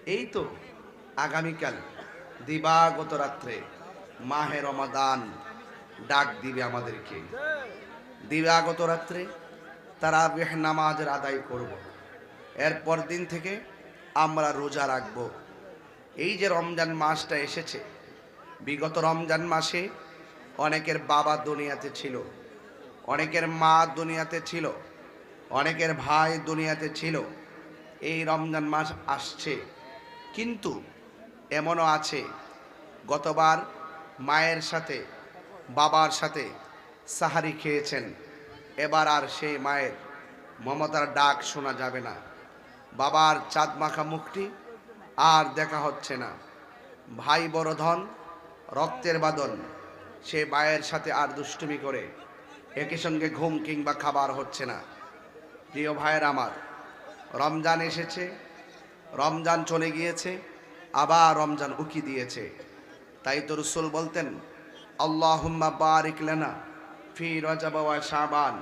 এই তো আগামীকাল দিবাগত রাত্রে মাহে রমাদান ডাক দিবে আমাদেরকে। দিবাগত রাত্রে তারাবিহ নামাজের আদায় করব। এরপর দিন থেকে আমরা রোজা রাখব। এই যে রমজান মাসটা এসেছে, বিগত রমজান মাসে অনেকের বাবা দুনিয়াতে ছিল, অনেকের মা দুনিয়াতে ছিল, অনেকের ভাই দুনিয়াতে ছিল। এই রমজান মাস আসছে, কিন্তু এমনও আছে গতবার মায়ের সাথে বাবার সাথে সাহারি খেয়েছেন, এবার আর সেই মায়ের মমতার ডাক শোনা যাবে না। বাবার চাঁদ মাখা মুখটি আর দেখা হচ্ছে না। ভাই বড় ধন, রক্তের বাঁধন, সে মায়ের সাথে আর দুষ্টুমি করে একই সঙ্গে ঘুম কিংবা খাবার হচ্ছে না। প্রিয় ভাইয়ের আমার, রমজান এসেছে, রমজান চলে গিয়েছে, আবার রমজান উকি দিয়েছে। তাই তো রাসূল বলতেন, আল্লাহুম্মা বারিক লানা ফি রজব ওয়া শাবান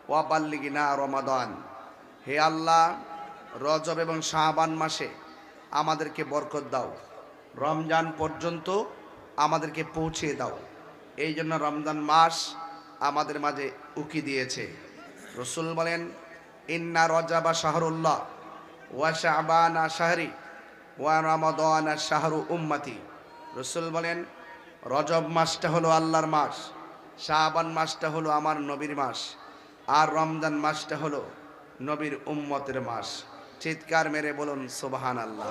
ওয়া বাল্লিগনা রমাদান। হে আল্লাহ, রজব এবং শাবান মাসে আমাদেরকে বরকত দাও, রমজান পর্যন্ত আমাদেরকে পৌঁছে দাও। এই জন্য রমজান মাস আমাদের মাঝে উকি দিয়েছে। রাসূল বলেন, ইন্না রজাবা শাহরুল্লাহ ওয়া শাবানা শাহরি ওয়া রমাদানা শাহরু উম্মতি। রাসূল বলেন, রজব মাসটা হলো আল্লাহর মাস, শাবান মাসটা হলো আমার নবীর মাস, আর রমজান মাসটা হলো নবীর উম্মতের মাস। চিৎকার মেরে বলুন সুবহানাল্লাহ।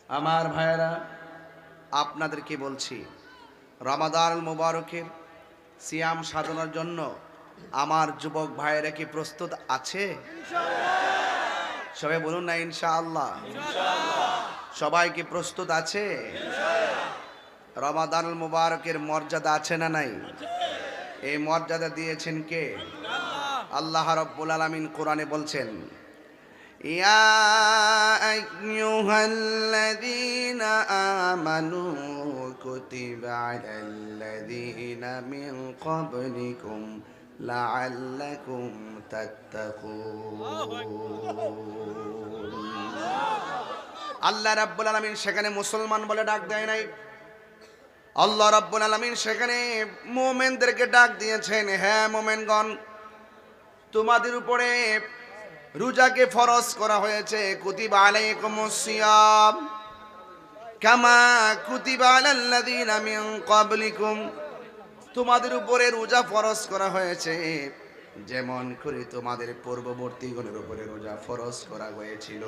আমার ভাইয়েরা, আপনাদেরকে বলছি, রমাদান মুবারকের সিয়াম সাধনার জন্য আমার যুবক ভাইয়েরা কি প্রস্তুত আছে? সবাই বলুন না ইনশাআল্লাহ। সবাই কি প্রস্তুত আছে? রমাদান মুবারকের মর্যাদা আছে না নাই? এই মর্যাদা দিয়েছেন কে? আল্লাহ রাব্বুল আলামিন কোরআনে বলছেন, ইয়া আইয়ুহাল্লাযীনা আমানু কুতিবা আলাল্লাযীনা মিন ক্বাবলিকুম লাআল্লাকুম তাত্তাকুন। আল্লাহ রাব্বুল আলামিন সেখানে মুসলমান বলে ডাক দেয় নাই, আল্লাহ রাব্বুল আলামিন সেখানে মুমিনদেরকে ডাক দিয়েছেন, হ্যাঁ মুমিনগণ, তোমাদের উপরে রোজাকে ফরজ করা হয়েছে। কুতিবা আলাইকুমুস সিয়াম কামা কুতিবা আলাল্লাযীনা মিন ক্বাবলিকুম, তোমাদের উপরে রোজা ফরজ করা হয়েছে যেমন করে তোমাদের পূর্ববর্তীগণের উপরে রোজা ফরজ করা হয়েছিল।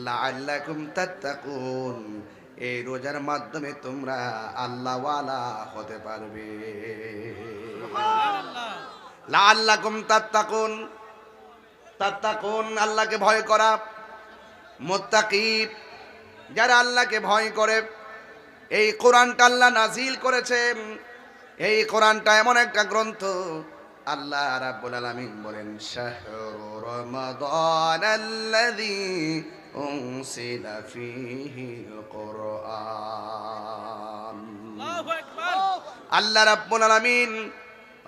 লাআল্লাকুম তাত্তাকুন, এই রোজার মাধ্যমে তোমরা আল্লাহওয়ালা হতে পারবে। লাআল্লাকুম তাত্তাকুন, তাত্তাকুন আল্লাহকে ভয় করা, মুত্তাকি যারা আল্লাহকে ভয় করে। এই কোরআনটা আল্লাহ নাজিল করেছেন। এই কোরআনটা এমন একটা গ্রন্থ, আল্লাহ রাব্বুল আলামিন বলেন, শাহরু রমাদানাল্লাযী উনসিলা ফীহিল কুরআন। আল্লাহু আকবার। আল্লাহ রাব্বুল আলামিন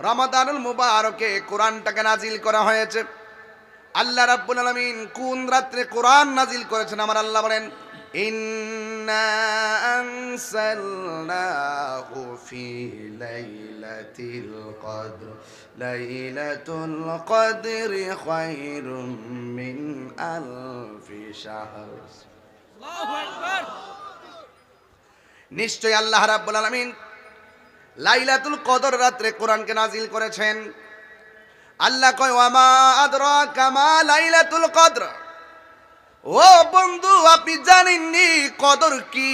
রমাদানুল মুবারকে কোরআনটাকে নাজিল করা হয়েছে। আল্লাহ রাব্বুল আলামিন কোন রাত্রে কোরআন নাজিল করেছেন? আমার আল্লাহ বলেন, ইন্না আনসালনাহু ফি লাইলাতিল কদর লাইলাতুল কদরি খায়রুম মিন আলফি শাহর। আল্লাহু আকবার। নিশ্চয় আল্লাহ রাব্বুল আলামিন লাইলাতুল কদর রাত্রে কোরআনকে নাজিল করেছেন। আল্লাহ কয়, ওয়ামা আদরাকা মা লাইলাতুল কদর। ও বন্ধু, আপনি জানেননি কদর কি?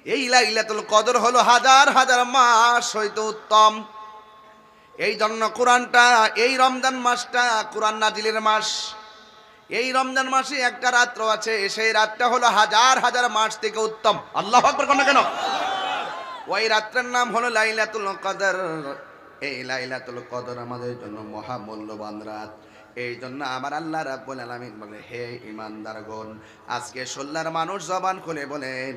এই লাইলাতুল কদর হলো হাজার হাজার মাস হইতে উত্তম। এই জন্য কোরআনটা, এই রমজান মাসটা কোরআন নাজিলের মাস। এই রমজান মাসে একটা রাত্র আছে, সেই রাতটা হলো হাজার হাজার মাস থেকে উত্তম। আল্লাহু আকবার কোন কেন? ওই রাত্রের নাম হলো লাইলাতুল কদর। এই লাইলাতুল কদর আমাদের জন্য মহামূল্যবান রাত। এই জন্য আমার আল্লাহ রাব্বুল আলামিন বলে, হে ইমানদারগণ, আজকে সোল্লার মানুষ জবান খুলে বলেন,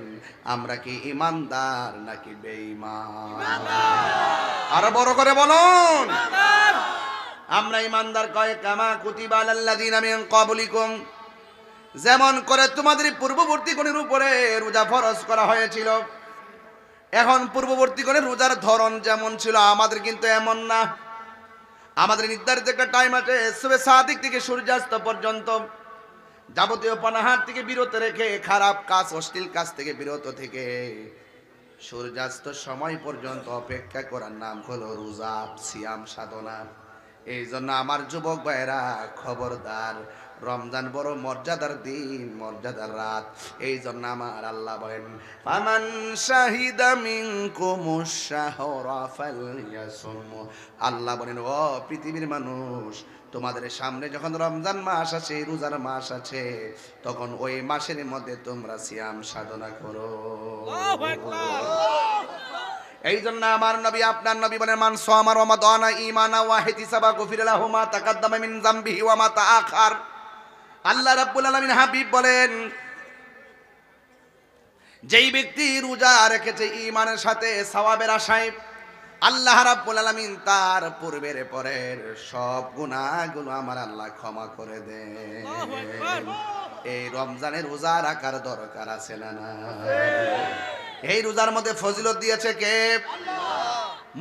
আমরা কি ইমানদার নাকি বেঈমান? আরো বড় করে বলুন। আমরা ইমানদার কয় কামা কুতিবা আলাল্লাযিনা মিন ক্বাবলিকুম, যেমন করে তোমাদের পূর্ববর্তীগণের উপরে রোজা ফরজ করা হয়েছিল। এখন পূর্ববর্তীগণের রোজার ধরন যেমন ছিল আমাদের কিন্তু এমন না। আমাদের নির্ধারিত একটা টাইম আছে, সুবহে সাদিক থেকে সূর্যাস্ত পর্যন্ত যাবতীয় পানাহার থেকে বিরত রেখে, খারাপ কাজ অশ্লীল কাজ থেকে বিরত থেকে সূর্যাস্ত সময় পর্যন্ত অপেক্ষা করার নাম হলো রোজা, সিয়াম সাধনা। এই জন্য আমার যুবক ভাইরা খবরদার, রমজান বড় মর্যাদার দিন, মর্যাদার রাত। এই জন্য আমার আল্লাহ বলেন ফামান শাহিদা মিনকুমুশ শাহরা ফালইয়াসুম। আল্লাহ বলেন ও পৃথিবীর মানুষ, তোমাদের সামনে যখন রমজান মাস আছে, রোজার মাস আছে, তখন ওই মাসের মধ্যে তোমরা সিয়াম সাধনা করো। আল্লাহু আকবার। এই জন্য আমার নবী আপনার নবী বলেন মান সামা রমাদানা ঈমানা ওয়া ইহতিসাবা গুফিরা লাহু মা তাকাদ্দামা মিন যামবিহি ওয়া মা তাআখার। আল্লাহ রাব্বুল আলামিন হাবিব বলেন, যেই ব্যক্তি রোজা রেখেছে ঈমানের সাথে সওয়াবের আশায়, আল্লাহ রাব্বুল আলামিন তার পূর্বের পরের সব গুনাহগুলো আমার আল্লাহ ক্ষমা করে দেন। এই রমজানের রোজা রাখার দরকার আছে না? এই রোজার মধ্যে ফজিলত দিয়েছে কে? আল্লাহ।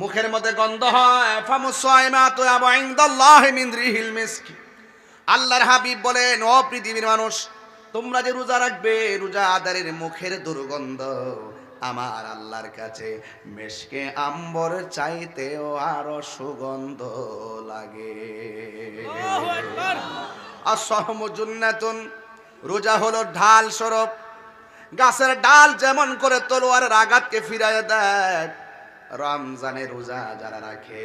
মুখের মধ্যে গন্ধ হয়, ফামুসাইমাতু আবু ইনদাল্লাহি মিন রিহিল মিস্ক। আল্লাহর হাবিব বলেন ও পৃথিবীর মানুষ, তোমরা যে রোজা রাখবে, রোজাদারের মুখের দুর্গন্ধ আমার আল্লাহর কাছে মিশকে আম্বর চাইতেও আরো সুগন্ধ লাগে। আল্লাহু আকবার। আস-সাওমু জুন্নাতুন, রোজা হলো ঢাল স্বরূপ। গাছের ডাল যেমন করে তলোয়ারের আঘাতকে ফিরাইয়া দেয়, রমজানের রোজা যারা রাখে,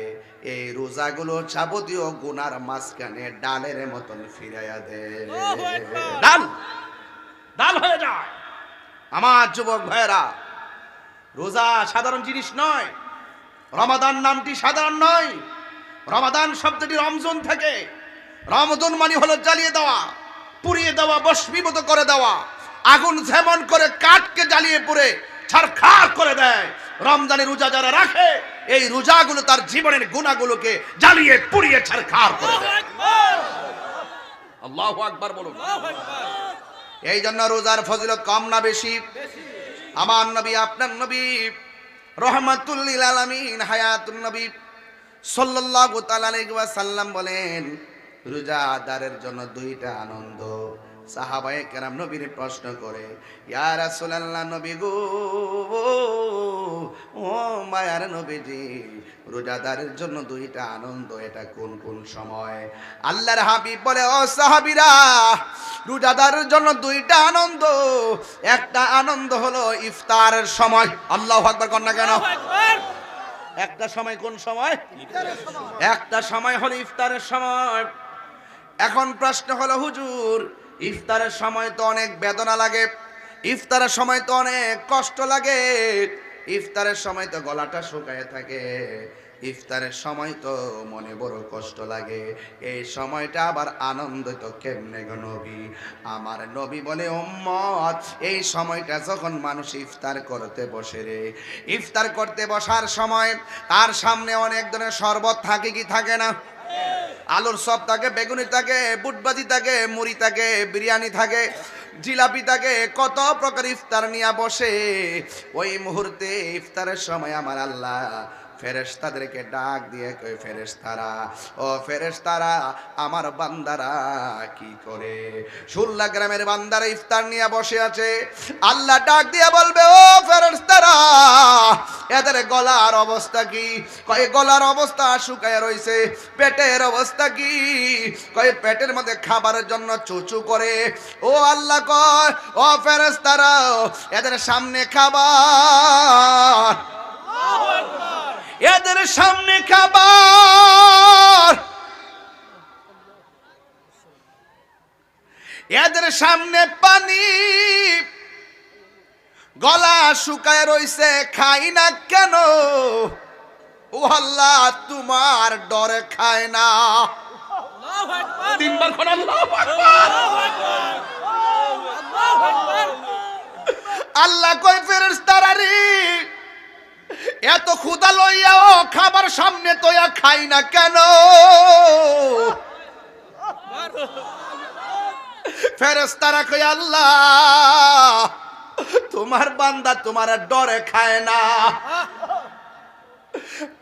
এই রোজাগুলো যাবতীয় গুনার মাঝখানে ডালের মতন ফিরাইয়া দেয়, ডাল ডাল হয়ে যায়। আমার যুবক ভাইরা, রোজা সাধারণ জিনিস নয়, রমাদান নামটি সাধারণ নয়। রমাদান শব্দটি রমজান থেকে, রমজান মানে হলো জ্বালিয়ে দেওয়া, পুড়িয়ে দেওয়া, ভস্মীভূত করে দেওয়া। আগুন যেমন করে কাঠকে জ্বালিয়ে পুড়ে ছারখার করে দেয়, রমজানের রোজা যারা রাখে, এই রোজাগুলো তার জীবনের গুনাহগুলোকে জ্বালিয়ে পুড়িয়ে ছারখার করে দেয়। আল্লাহু আকবার বলুন। এই জন্য রোজার ফজিলত কম না বেশি? আমার নবী আপনার নবী রহমাতুল লিল আলামিন হায়াতুন নবী সাল্লাল্লাহু তাআলা আলাইহি ওয়াসাল্লাম বলেন, রোজাদারের জন্য দুইটা আনন্দ। সাহাবায়ে কেরাম নবীর প্রশ্ন করে, ইয়া রাসূলুল্লাহ, নবী গো, ও মায়ার নবীজি, রোজাদারের জন্য দুইটা আনন্দ, এটা কোন কোন সময়? আল্লাহর হাবিব বলে, ও সাহাবীরা, রোজাদারের জন্য দুইটা আনন্দ। একটা আনন্দ হলো ইফতারের সময়। আল্লাহু আকবার কর না কেন? একটা সময় কোন সময়? একটা সময় হলো ইফতারের সময়। এখন প্রশ্ন হলো, হুজুর, ইফতারের সময় তো অনেক বেদনা লাগে, ইফতারের সময় তো অনেক কষ্ট লাগে, ইফতারের সময় তো গলাটা শুকায় থাকে, ইফতারের সময় তো মনে বড় কষ্ট লাগে, এই সময়টা আবার আনন্দিত কেমনে গো নবী? আমার নবী বলে, উম্মত, এই সময়টা যখন মানুষ ইফতার করতে বসে রে, ইফতার করতে বসার সময় তার সামনে অনেক ধরনের শরবত থাকে কি থাকে না? আলুর চপ থাকে, বেগুনি থাকে, বুটবাজি থাকে, মুড়ি থাকে, বিরিয়ানি থাকে, জিলাপি থাকে, কত প্রকার ইফতার নিয়ে বসে। ওই মুহূর্তে ইফতারের সময় আমার আল্লাহ ফেরেশতাদেরকে ডাক দিয়ে কই, ফেরেশতারা, ও ফেরেশতারা, আমার বান্দারা কি করে? 16 গ্রামের বান্দারা ইফতার নিয়ে বসে আছে। আল্লাহ ডাক দিয়ে বলবে, ও ফেরেশতারা, এদের গলার অবস্থা কি? কয় গলার অবস্থা শুকায় রইছে। পেটের অবস্থা কি? কয় পেটের মধ্যে খাবারের জন্য চুচু করে। ও আল্লাহ কয়, ও ফেরেশতারা, এদের সামনে খাবার, এদের সামনে খাবার, এদের সামনে পানি, গলা শুকায় রইছে, খাই না কেন? ও আল্লাহ, তোমার ডরে খায় না। তিনবার কোন আল্লাহু আকবার। আল্লাহ কয়, ফেরেশতারা রে, এত ক্ষুধা লইয়াও খাবার সামনে তোয়া খাই না কেন? ফেরেশতারা কয় আল্লাহ তোমার বান্দা তোমার ডরে খায় না।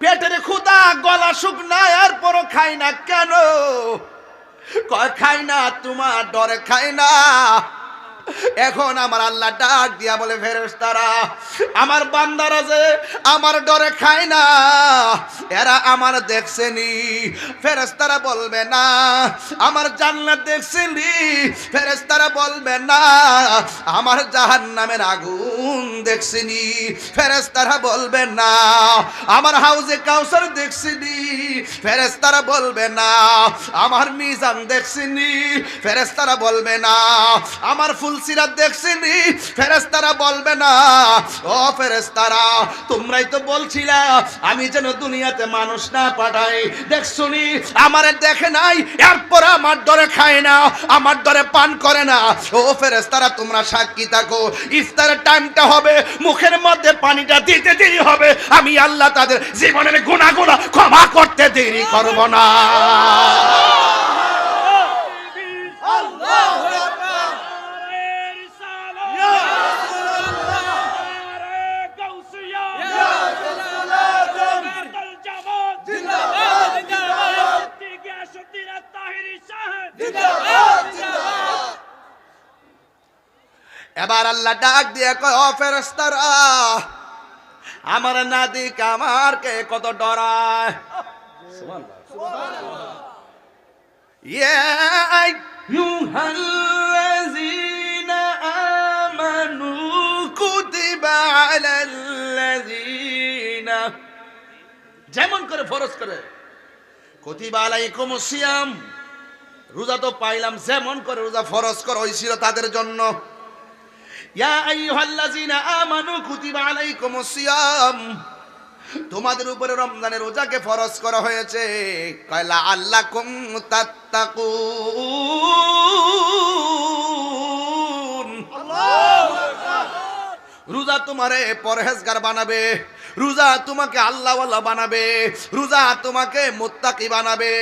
পেটের ক্ষুধা গলা শুকনা এরপরও খাই না কেন? কয় খাই না তোমার ডরে খাই না। এখন আমার আল্লাহ ডাক দিয়া বলে ফেরেশতারা আমার বান্দারা যে আমার ডরে খায় না এরা আমার দেখছেনি। ফেরেশতারা বলবে না আমার জান্নাত দেখছেনি। ফেরেশতারা বলবে না আমার জাহান্নামের আগুন দেখছেনি। ফেরেশতারা বলবে না আমার হাউজে কাউসার দেখছেনি। ফেরেশতারা বলবে না আমার মিজান দেখছেনি। ফেরেশতারা বলবে না আমার ফুলসিরাত দেখছেনি। ফেরেশতারা বলবে না ও ফেরেশতারা তোমরাই তো বলছিলা আমি যেন দুনিয়াতে মানুষ না পাঠাই, দেখছনি আমারে দেখে নাই এরপর আমার ডরে খায় না, আমার ডরে পান করে না। ও ফেরেশতারা তোমরা সাক্ষী থাকো, ইফতারের টাইমটা হবে, মুখের মধ্যে পানিটা দিতে দেরি হবে, আমি আল্লাহ তাদের জীবনের গুনাহগুলো ক্ষমা করতে দেরি করব না। এবার আল্লাহ ডাক দিয়ে কয় ও ফেরেশতারা আমার না দিক আমার কে কত ডরায়। সুবহানাল্লাহ। ইয়া আইয়ুহাল্লাযীনা আমানু কুতিবা আলাল্লাযীনা যেমন করে ফরজ করে কুতিবা আলাইকুমুস সিয়াম রোজা তো পাইলাম যেমন করে রোজা ফরজ করা হয়েছিল তাদের জন্য। ইয়া আইয়ুহাল্লাযীনা আমানু কুতিবা আলাইকুমুস সিয়াম তোমাদের উপরে রমজানের রোজাকে ফরজ করা হয়েছে কয়লা আল্লাকুম তাত্তাকুন। আল্লাহু আকবার। রোজা তোমারে পরহেজগার বানাবে, রোজা তোমাকে আল্লাহওয়ালা বানাবে, রোজা তোমাকে মুত্তাকি বানাবে।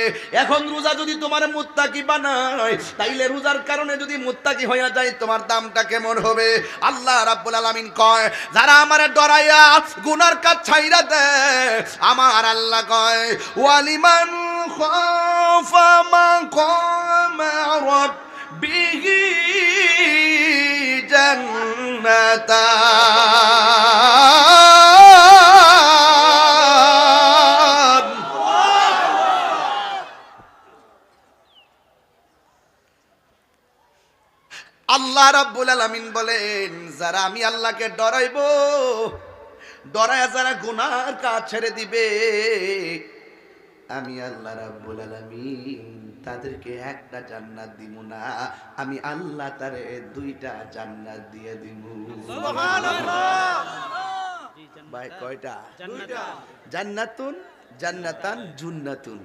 এখন রোজা যদি তোমার মুত্তাকি বানায় তাইলে রোজার কারণে যদি মুত্তাকি হয়ে যায় তোমার দামটা কেমন হবে? আল্লাহ রাব্বুল আলামিন কয় যারা আমারে ডরাইয়া গুনার কাজ ছাইরা দেয় আমার আল্লাহ কয় ওয়ালিমান খাফা মাকামা রাব্বিহি জান্নাতান। আল্লাহ রাব্বুল আলামিন বলেন যারা আমি আল্লাহকে ডরাইবো, ডরায়া যারা গুনার কাজ ছেড়ে দিবে আমি আল্লাহ রাব্বুল আলামিন তাদেরকে একটা জান্নাত দিব না, আমি আল্লাহ তারে দুইটা জান্নাত দিয়ে দিব। সুবহানাল্লাহ। ভাই কয়টা? দুইটা। জান্নাতুন জান্নাতান জুন্নাতুন।